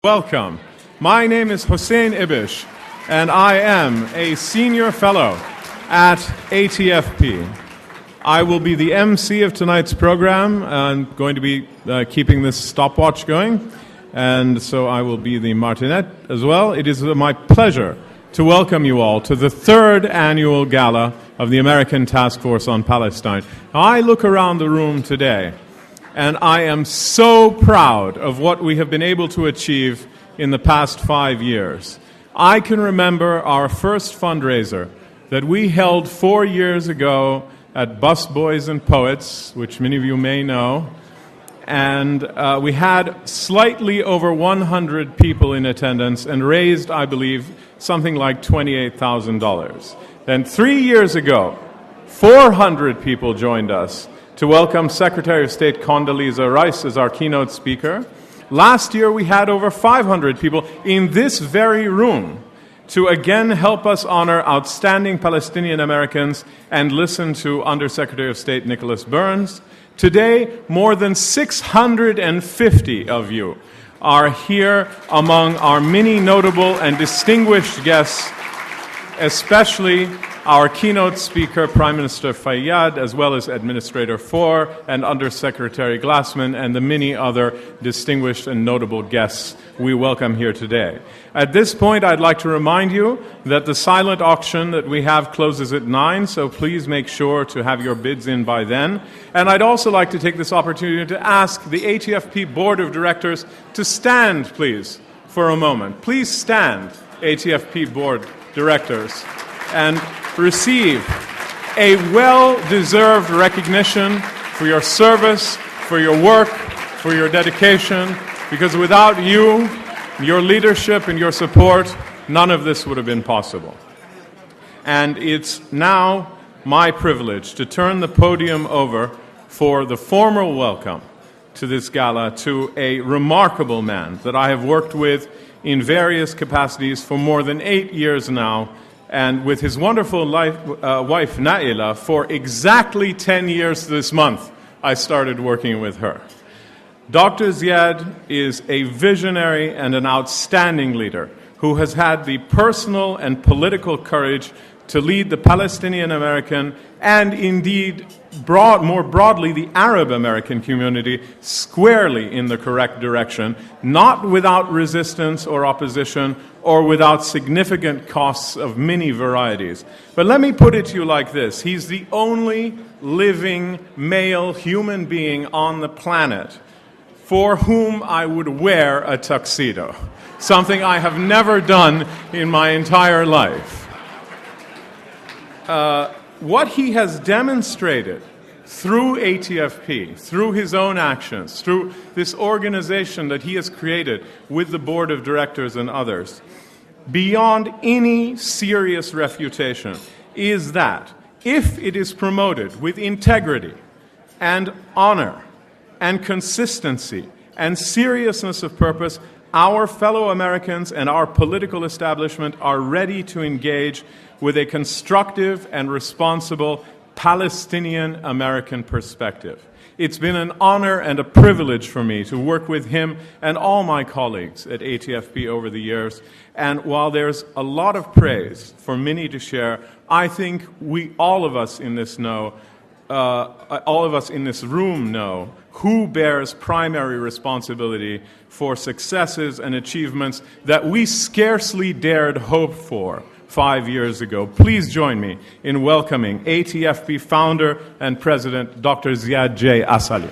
Welcome. My name is Hussein Ibish, and I am a senior fellow at ATFP. I will be the MC of tonight's program. I'm going to be keeping this stopwatch going, and so I will be the martinet as well. It is my pleasure to welcome you all to the third annual Gala of the American Task Force on Palestine. Now, I look around the room today, and I am so proud of what we have been able to achieve in the past 5 years. I can remember our first fundraiser that we held 4 years ago at Bus Boys and Poets, which many of you may know, and we had slightly over 100 people in attendance and raised, I believe, something like $28,000. Then 3 years ago, 400 people joined us to welcome Secretary of State Condoleezza Rice as our keynote speaker. Last year, we had over 500 people in this very room to again help us honor outstanding Palestinian Americans and listen to Undersecretary of State Nicholas Burns. Today, more than 650 of you are here among our many notable and distinguished guests, especially our keynote speaker, Prime Minister Fayyad, as well as Administrator Four and Undersecretary Glassman, and the many other distinguished and notable guests we welcome here today. At this point, I'd like to remind you that the silent auction that we have closes at 9, so please make sure to have your bids in by then. And I'd also like to take this opportunity to ask the ATFP Board of Directors to stand, please, for a moment. Please stand, ATFP Board Directors, and receive a well-deserved recognition for your service, for your work, for your dedication, because without you, your leadership and your support, none of this would have been possible. And it's now my privilege to turn the podium over for the formal welcome to this gala to a remarkable man that I have worked with in various capacities for more than 8 years now, and with his wonderful wife, Naila, for exactly 10 years this month, I started working with her. Dr. Ziad is a visionary and an outstanding leader who has had the personal and political courage to lead the Palestinian American and indeed more broadly the Arab American community squarely in the correct direction, not without resistance or opposition or without significant costs of many varieties. But let me put it to you like this. He's the only living male human being on the planet for whom I would wear a tuxedo, something I have never done in my entire life. What he has demonstrated through ATFP, through his own actions, through this organization that he has created with the board of directors and others, beyond any serious refutation, is that if it is promoted with integrity and honor and consistency and seriousness of purpose, our fellow Americans and our political establishment are ready to engage with a constructive and responsible Palestinian-American perspective. It's been an honor and a privilege for me to work with him and all my colleagues at ATFP over the years. And while there's a lot of praise for many to share, I think all of us in this room know who bears primary responsibility for successes and achievements that we scarcely dared hope for 5 years ago. Please join me in welcoming ATFP founder and president, Dr. Ziad J. Asali.